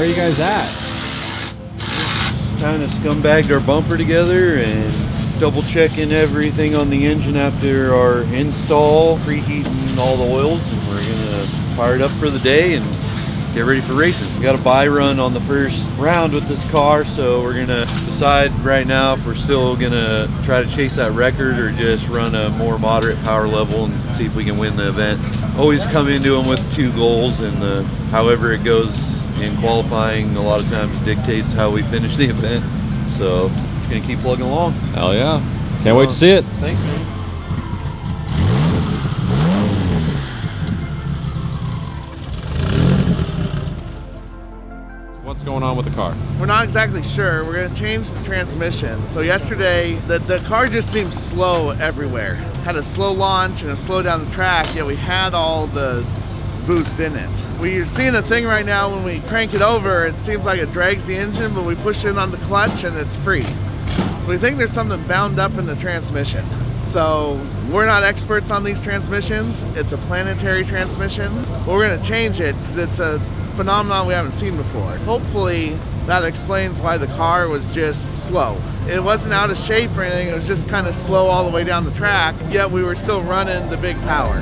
where are you guys at? Kind of scumbagged our bumper together and double checking everything on the engine after our install, preheating all the oils, and we're gonna fire it up for the day and get ready for races. We got a bye run on the first round with this car, so we're gonna decide right now if we're still gonna try to chase that record or just run a more moderate power level and see if we can win the event. Always come into them with 2 goals, and however it goes in qualifying a lot of times dictates how we finish the event. So just gonna keep plugging along. Hell yeah. Can't wait to see it. Thanks, man. What's going on with the car? We're not exactly sure. We're gonna change the transmission. So yesterday, the car just seemed slow everywhere. Had a slow launch and a slow down the track, yet we had all the boost in it. We're seeing a thing right now when we crank it over, it seems like it drags the engine, but we push in on the clutch and it's free. So we think there's something bound up in the transmission. So we're not experts on these transmissions. It's a planetary transmission, but we're gonna change it because it's a phenomenon we haven't seen before. Hopefully that explains why the car was just slow. It wasn't out of shape or anything, it was just kind of slow all the way down the track, yet we were still running the big power.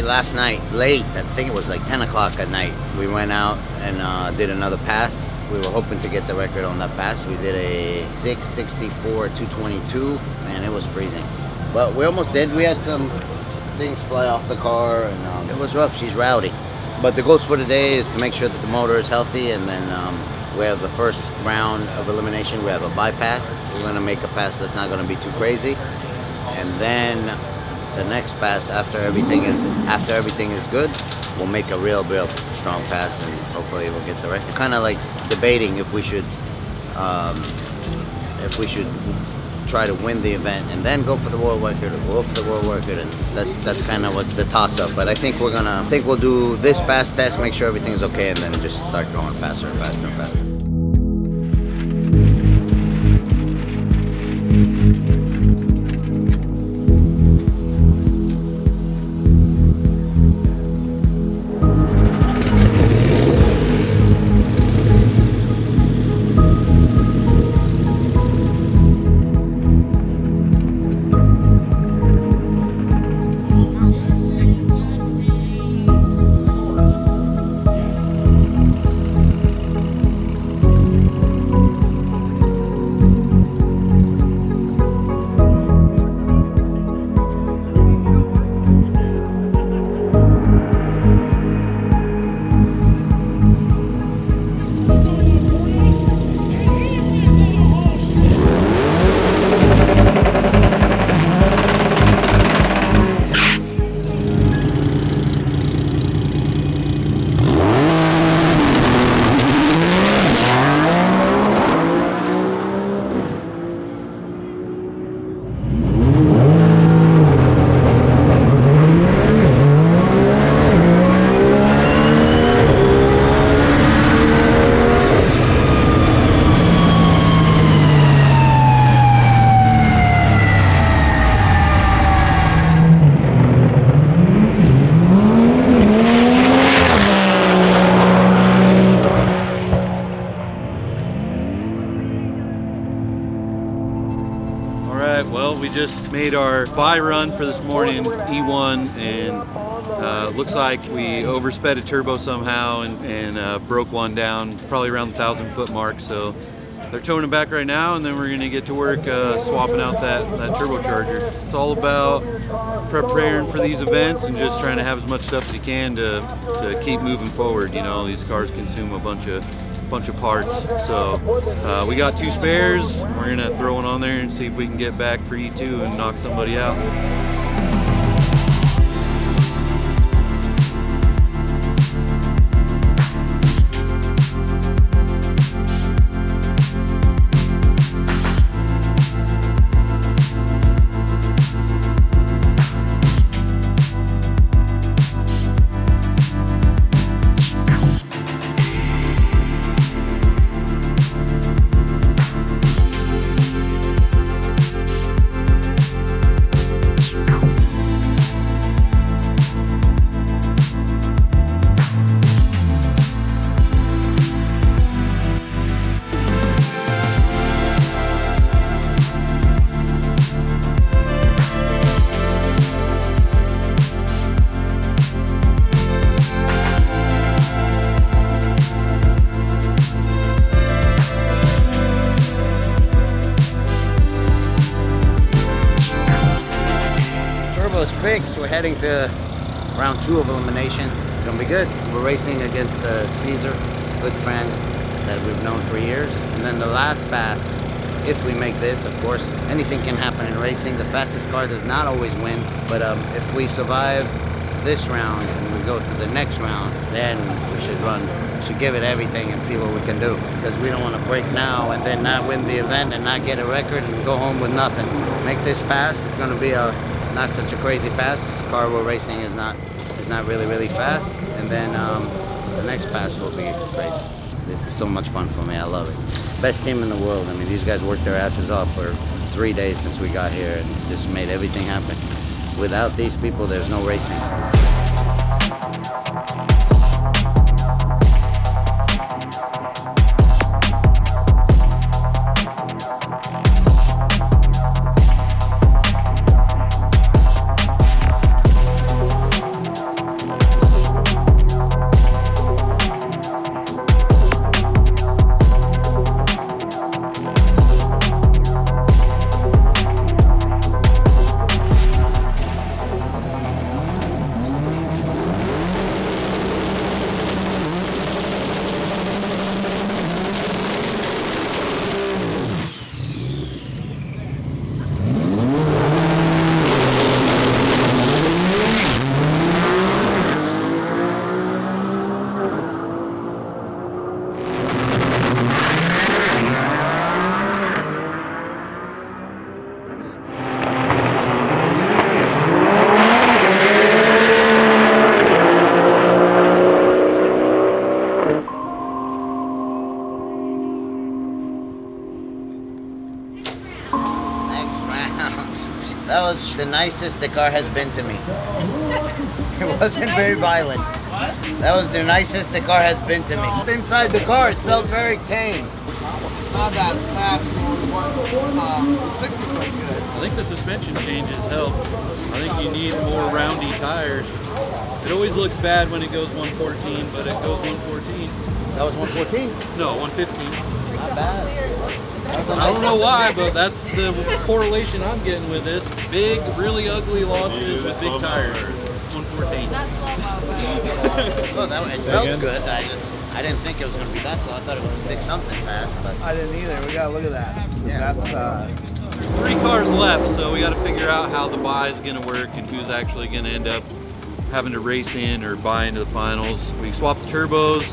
Last night, late, I think it was like 10 o'clock at night, we went out and did another pass. We were hoping to get the record on that pass. We did a 664 222, and it was freezing. But we almost did. We had some things fly off the car, and it was rough. She's rowdy. But the goals for today is to make sure that the motor is healthy, and then we have the first round of elimination. We have a bypass. We're going to make a pass that's not going to be too crazy. And then the next pass after everything is good, we'll make a real strong pass, and hopefully we'll get the record. Kind of like debating if we should try to win the event and then go for the world record, or go for the world record, and that's kind of what's the toss-up. But I think we'll do this pass test, make sure everything's okay, and then just start going faster and faster and faster. made our buy run for this morning, E1, and looks like we oversped a turbo somehow and broke one down probably around the 1,000 foot mark. So they're towing it back right now, and then we're gonna get to work swapping out that turbocharger. It's all about preparing for these events and just trying to have as much stuff as you can to keep moving forward. You know, these cars consume a bunch of parts. So we got 2 spares. We're gonna throw one on there and see if we can get back for E2 and knock somebody out. Fixed. We're heading to round 2 of elimination. It's gonna be good. We're racing against Caesar, good friend that we've known for years. And then the last pass, if we make this, of course, anything can happen in racing. The fastest car does not always win, but if we survive this round and we go to the next round, then we should give it everything and see what we can do, because we don't want to break now and then not win the event and not get a record and go home with nothing. Make this pass. It's going to be not such a crazy pass. The car we're racing is not really fast, and then the next pass will be crazy. This is so much fun for me. I love it. Best team in the world. I mean, these guys worked their asses off for 3 days since we got here and just made everything happen. Without these people, there's no racing. That was the nicest the car has been to me. It wasn't very violent. That was the nicest the car has been to me. Inside the car, it felt very tame. It's not that fast for only one. 60 foot's good. I think the suspension changes help. I think you need more roundy tires. It always looks bad when it goes 114, but it goes 114. That was 114? No, 115. Not bad. I don't know why, but that's the correlation I'm getting with this. Big, really ugly launches with big tires. 114. Well, it felt good. I didn't think it was going to be that slow. I thought it was 6 something fast, but I didn't either. We gotta look at that. Yeah. That's There's 3 cars left, so we got to figure out how the buy is going to work and who's actually going to end up having to race in or buy into the finals. We swapped the turbos.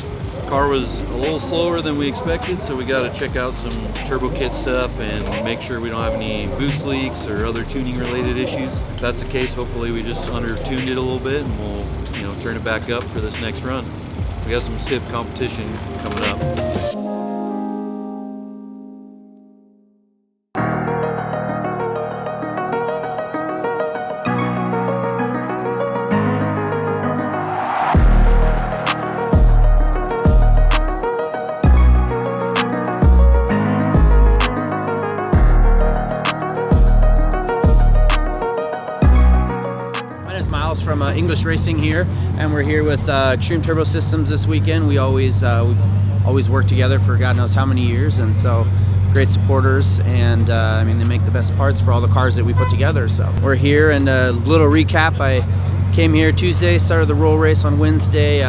Car was a little slower than we expected, so we got to check out some turbo kit stuff and make sure we don't have any boost leaks or other tuning related issues. If that's the case, hopefully we just under-tuned it a little bit and we'll turn it back up for this next run. We got some stiff competition coming up. English Racing here, and we're here with Extreme Turbo Systems this weekend. We've always worked together for God knows how many years, and so great supporters, and I mean, they make the best parts for all the cars that we put together. So we're here, and a little recap. I came here Tuesday, started the roll race on Wednesday,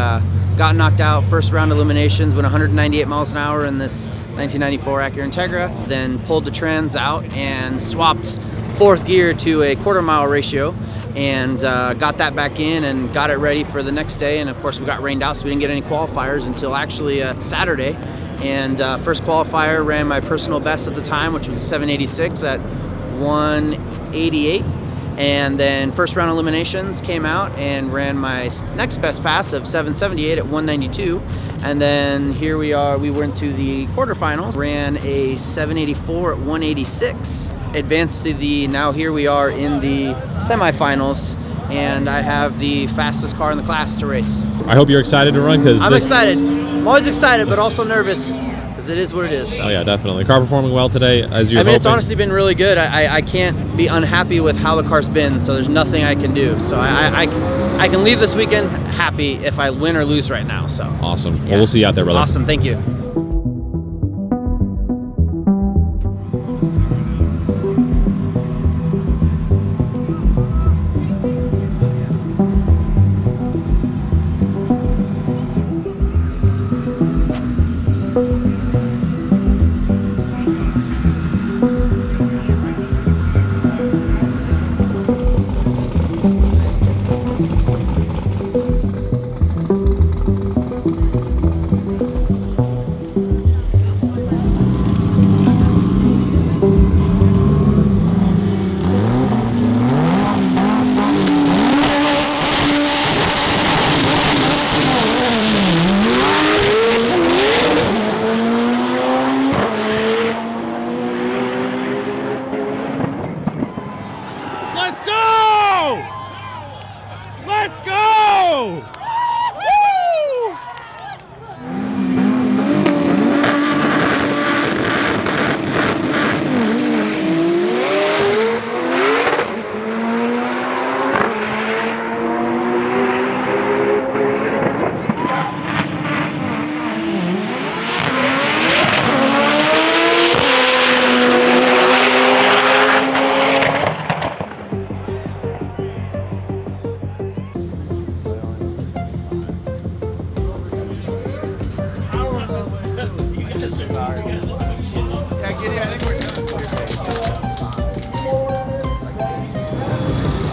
got knocked out first round eliminations, went 198 miles an hour in this 1994 Acura Integra, then pulled the trans out and swapped fourth gear to a quarter-mile ratio, and got that back in and got it ready for the next day. And of course we got rained out, so we didn't get any qualifiers until actually Saturday. And first qualifier, ran my personal best at the time, which was a 786 at 188. And then first round eliminations came out and ran my next best pass of 778 at 192. And then here we are, we went to the quarterfinals, ran a 784 at 186, advanced to the, now here we are in the semifinals, and I have the fastest car in the class to race. I hope you're excited to run, because I'm excited. I'm always excited, but also nervous, because it is what it is. So. Oh yeah, definitely. Car performing well today, as you I mean, hoping. it's honestly been really good. I can't be unhappy with how the car's been, so there's nothing I can do. So I can leave this weekend happy if I win or lose right now. So Awesome. Yeah. Well, we'll see you out there, brother. Awesome, thank you.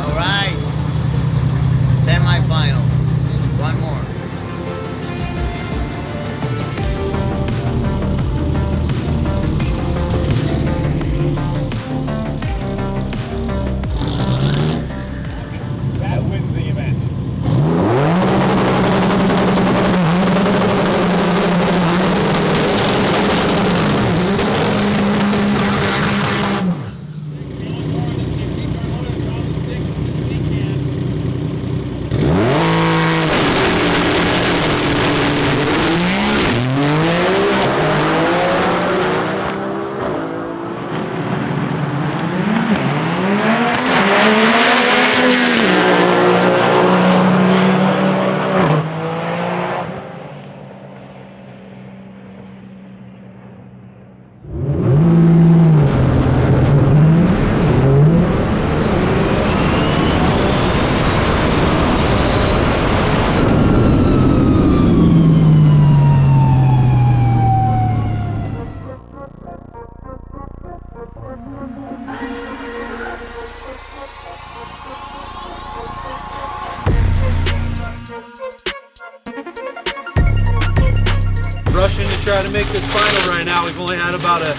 All right, semifinals. One more. That wins the event. Rushing to try to make this final right now. We've only had about a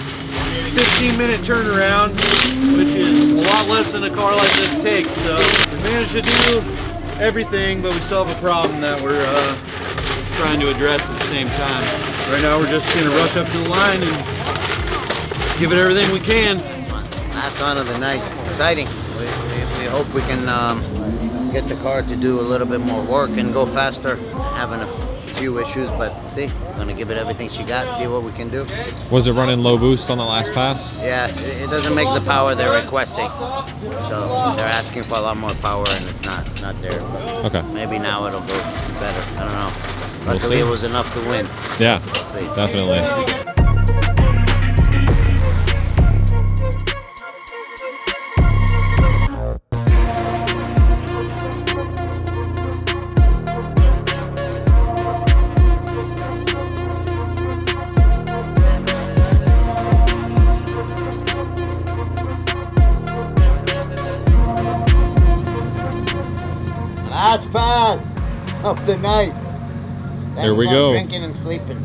15-minute turnaround, which is a lot less than a car like this takes. So we managed to do everything, but we still have a problem that we're trying to address at the same time. Right now we're just gonna rush up to the line and give it everything we can. Last one of the night. Exciting. We hope we can get the car to do a little bit more work and go faster. Having a few issues, but see, gonna give it everything she got, see what we can do. Was it running low boost on the last pass? Yeah, it doesn't make the power they're requesting. So they're asking for a lot more power and it's not there. But Okay. maybe now it'll go better. I don't know. We'll Luckily see. it was enough to win. Yeah, Let's see. definitely. Last pass of the night. Then Here we we're go. Drinking and sleeping.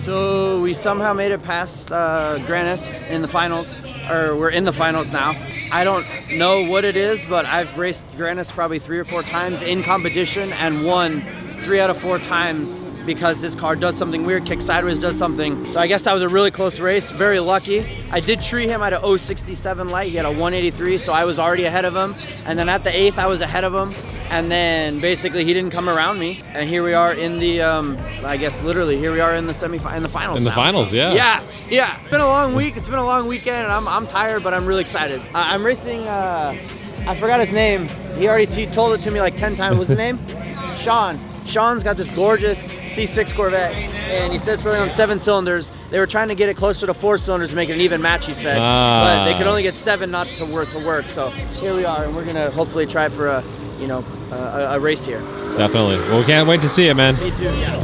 So we somehow made it past Granis in the finals, or we're in the finals now. I don't know what it is, but I've raced Granis probably 3 or 4 times in competition and won 3 out of 4 times because this car does something weird, kicks sideways, does something. So I guess that was a really close race, very lucky. I did tree him at a 067 light, he had a 183, so I was already ahead of him. And then at the 8th, I was ahead of him. And then basically he didn't come around me. And here we are in the, I guess literally, here we are in the finals. In the now, finals, so. yeah. Yeah. It's been a long week, it's been a long weekend, and I'm tired, but I'm really excited. I'm racing, I forgot his name. He told it to me like 10 times. What's his name? Sean. Sean's got this gorgeous C6 Corvette, and he says it's running on 7 cylinders. They were trying to get it closer to 4 cylinders to make it an even match, he said. But they could only get 7 not to work. So here we are, and we're gonna hopefully try for a race here. So. Definitely. Well, we can't wait to see it, man. Me too, yeah.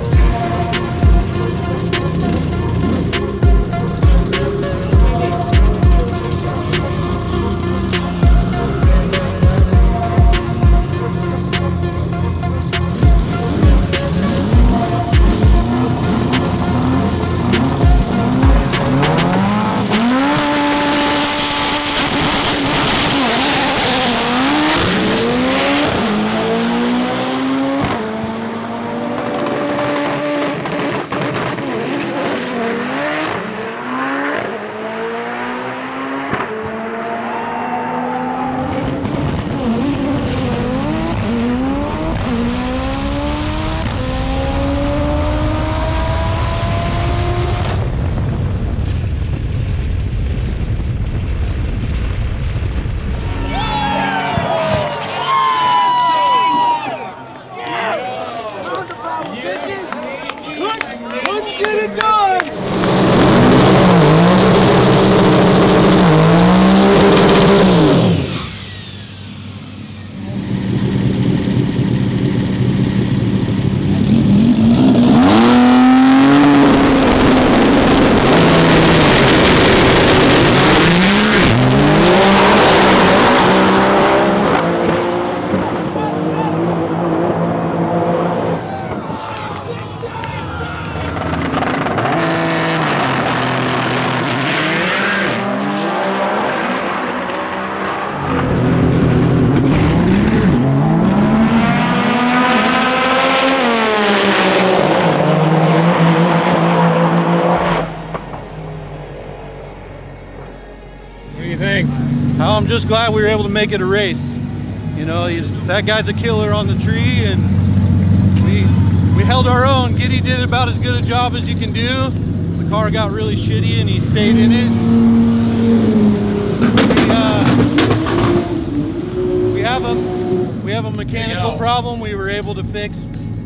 I'm just glad we were able to make it a race. You know, that guy's a killer on the tree, and we held our own. Giddy did about as good a job as you can do. The car got really shitty and he stayed in it. We have a mechanical problem we were able to fix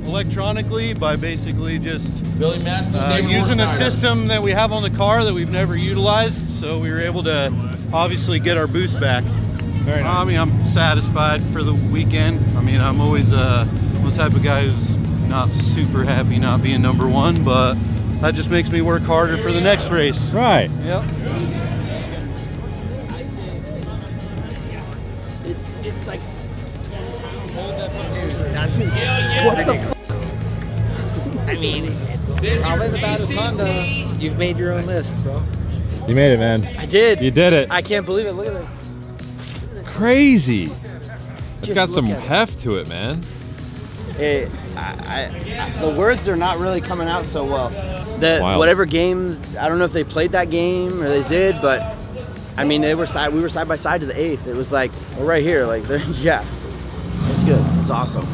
electronically by basically just using a system that we have on the car that we've never utilized. So we were able to obviously get our boost back. Very nice. I mean, I'm satisfied for the weekend. I mean, I'm always the type of guy who's not super happy not being #1, but that just makes me work harder for the next race. Right. Yep. It's like What the f? I mean, probably the baddest Honda. You've made your own list, bro. You made it, man. I did. You did it. I can't believe it. Look at this. Crazy. It's Just got some look at it. heft to it, man. The words are not really coming out so well. Wild. Whatever game, I don't know if they played that game or they did, but I mean, we were side by side to the 8th. It was like, we're right here. Like, yeah, it's good. It's awesome.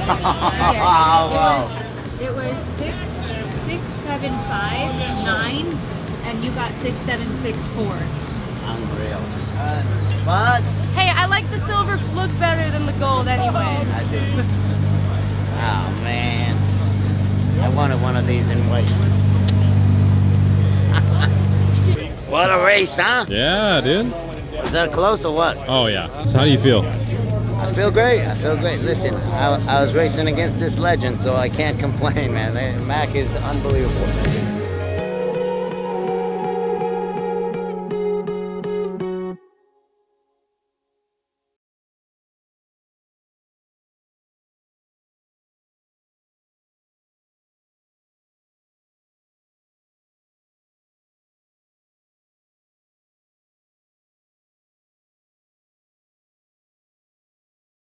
wow. It was 6,759, and you got 6,764. Unreal. But Hey, I like the silver look better than the gold anyways. I do. Oh man. I wanted one of these in white. What a race, huh? Yeah, dude. Was that close or what? Oh yeah. So how do you feel? I feel great. I feel great. Listen, I was racing against this legend, so I can't complain, man. Mac is unbelievable.